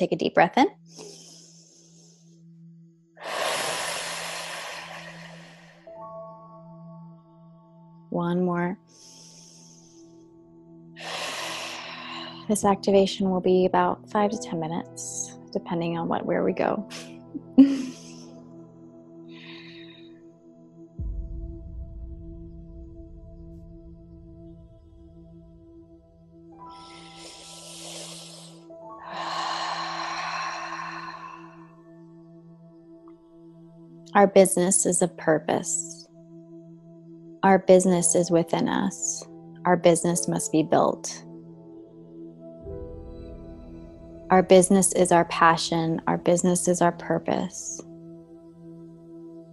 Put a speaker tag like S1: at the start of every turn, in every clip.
S1: take a deep breath in. One more. This activation will be about 5 to 10 minutes, depending on where we go. Our business is of purpose. Our business is within us. Our business must be built. Our business is our passion. Our business is our purpose.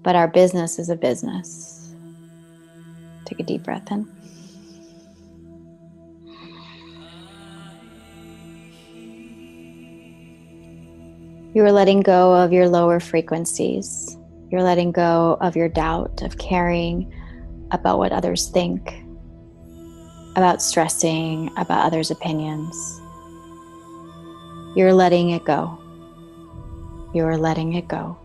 S1: But our business is a business. Take a deep breath in. You are letting go of your lower frequencies. You're letting go of your doubt, of caring about what others think, about stressing about others' opinions. You're letting it go. You're letting it go.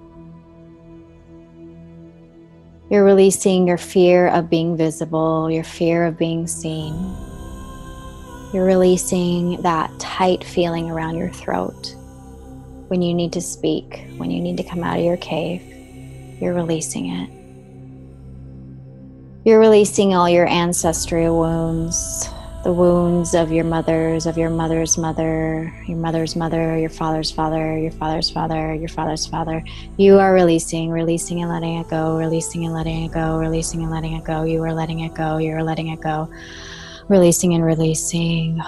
S1: You're releasing your fear of being visible, your fear of being seen. You're releasing that tight feeling around your throat when you need to speak, when you need to come out of your cave. You're releasing it. You're releasing all your ancestral wounds, the wounds of your mother's mother, your mother's mother, your father's father, your father's father, your father's father. You are releasing and letting it go, releasing and letting it go, releasing and letting it go. You are letting it go, you're letting it go, releasing and releasing,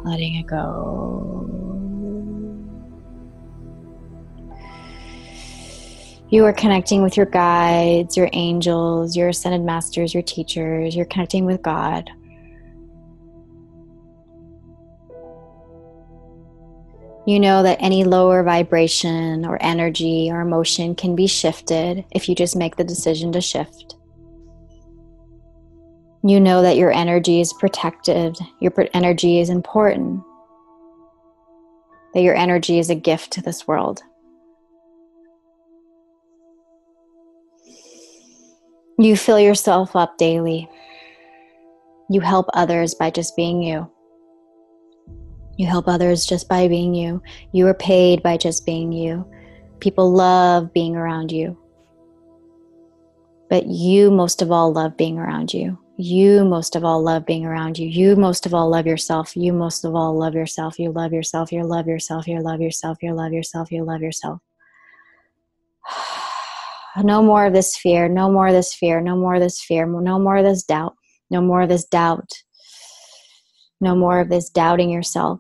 S1: letting it go. You are connecting with your guides, your angels, your ascended masters, your teachers. You're connecting with God. You know that any lower vibration or energy or emotion can be shifted if you just make the decision to shift. You know that your energy is protected, your energy is important, that your energy is a gift to this world. You fill yourself up daily. You help others by just being you. You help others just by being you. You are paid by just being you. People love being around you. But you most of all love being around you. You most of all love being around you. You most of all love yourself. You most of all love yourself. You love yourself. You love yourself. You love yourself. You love yourself. You love yourself. No more of this fear. No more of this fear. No more of this fear. No more of this doubt. No more of this doubt. No more of this doubting yourself.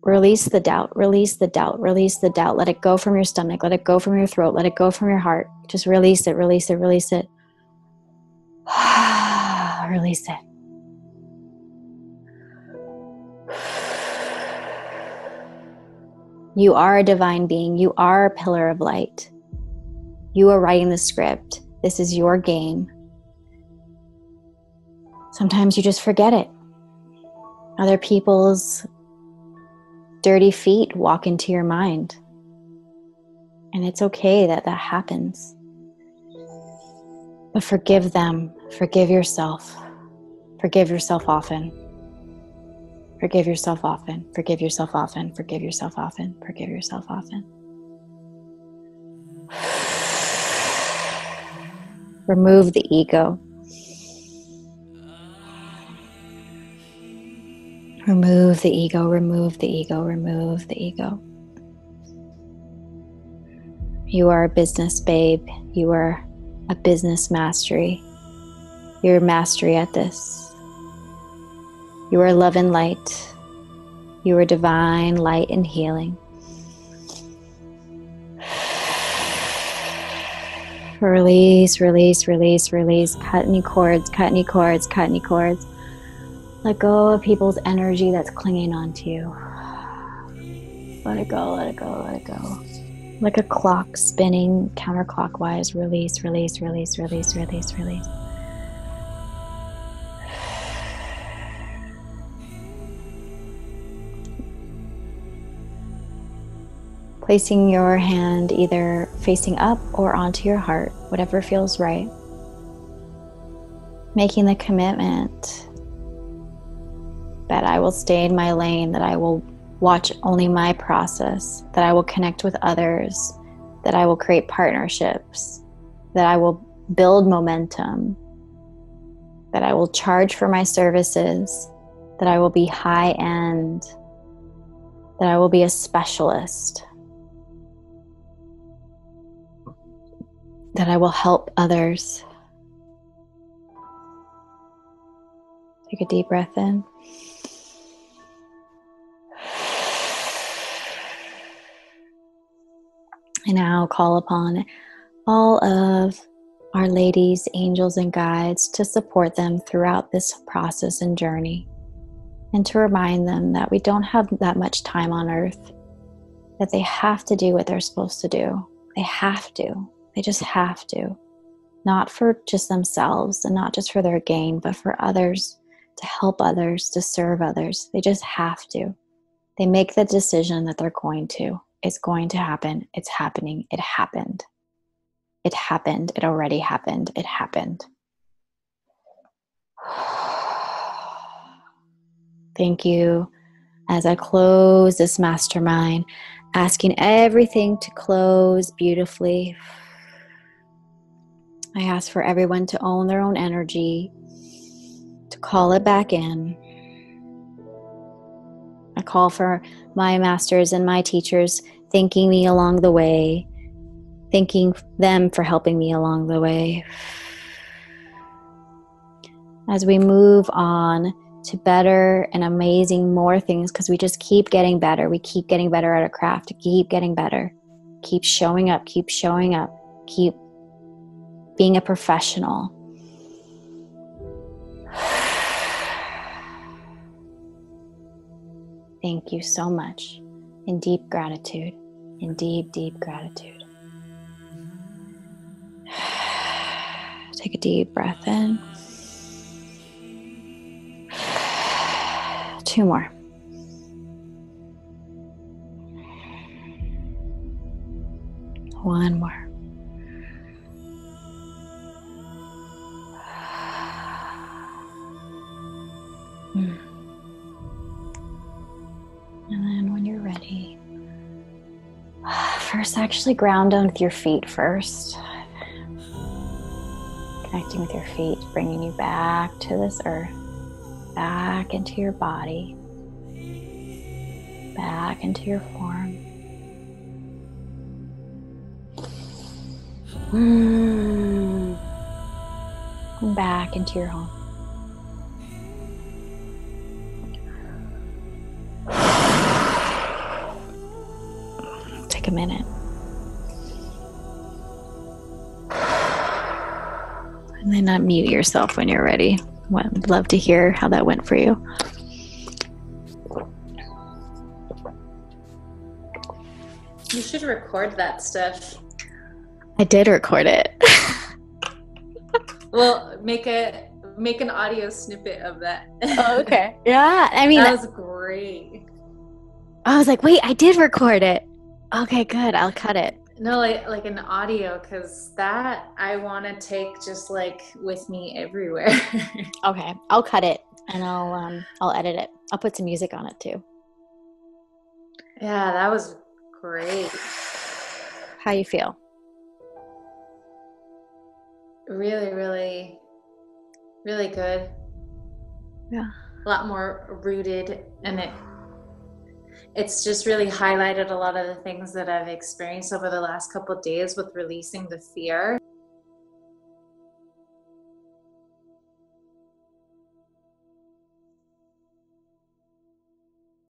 S1: Release the doubt. Release the doubt. Release the doubt. Let it go from your stomach. Let it go from your throat. Let it go from your heart. Just release it. Release it. Release it. Release it. You are a divine being. You are a pillar of light. You are writing the script. This is your game. Sometimes you just forget it. Other people's dirty feet walk into your mind. And it's okay that that happens. But forgive them. Forgive yourself. Forgive yourself often. Forgive yourself often. Forgive yourself often. Forgive yourself often. Forgive yourself often. Remove the ego. Remove the ego, remove the ego, remove the ego. You are a business babe. You are a business mastery. You're mastery at this. You are love and light. You are divine light and healing. Release, release, release, release. Cut any cords, cut any cords, cut any cords. Let go of people's energy that's clinging onto you. Let it go, let it go, let it go. Like a clock spinning counterclockwise. Release, release, release, release, release, release. Placing your hand either facing up or onto your heart, whatever feels right. Making the commitment that I will stay in my lane, that I will watch only my process, that I will connect with others, that I will create partnerships, that I will build momentum, that I will charge for my services, that I will be high end, that I will be a specialist, that I will help others. Take a deep breath in. And now call upon all of our ladies, angels, and guides to support them throughout this process and journey, and to remind them that we don't have that much time on earth, that they have to do what they're supposed to do. They have to. They just have to. Not for just themselves and not just for their gain, but for others, to help others, to serve others. They just have to. They make the decision that they're going to. It's going to happen. It's happening. It happened. It happened. It already happened. It happened. Thank you. As I close this mastermind, asking everything to close beautifully. I ask for everyone to own their own energy, to call it back in. I call for my masters and my teachers thanking me along the way, thanking them for helping me along the way. As we move on to better and amazing more things, because we just keep getting better. We keep getting better at our craft, keep getting better. Keep showing up, keep being a professional. Thank you so much. In deep gratitude. In deep, deep gratitude. Take a deep breath in. 2 more. One more. And then when you're ready, first actually ground down with your feet first. Connecting with your feet, bringing you back to this earth, back into your body, back into your form. And back into your home. Take a minute. And then unmute yourself when you're ready. I'd love to hear how that went for you.
S2: You should record that stuff.
S1: I did record it.
S2: Well, make an audio snippet of that.
S1: Oh, okay. Yeah, I mean,
S2: that was great.
S1: I was like, wait, I did record it. Okay, good. I'll cut it.
S2: No, like an audio, because that I want to take just like with me everywhere.
S1: Okay, I'll cut it and I'll edit it. I'll put some music on it too.
S2: Yeah, that was great.
S1: How you feel?
S2: Really, really, really good.
S1: Yeah.
S2: A lot more rooted, and it's just really highlighted a lot of the things that I've experienced over the last couple of days with releasing the fear.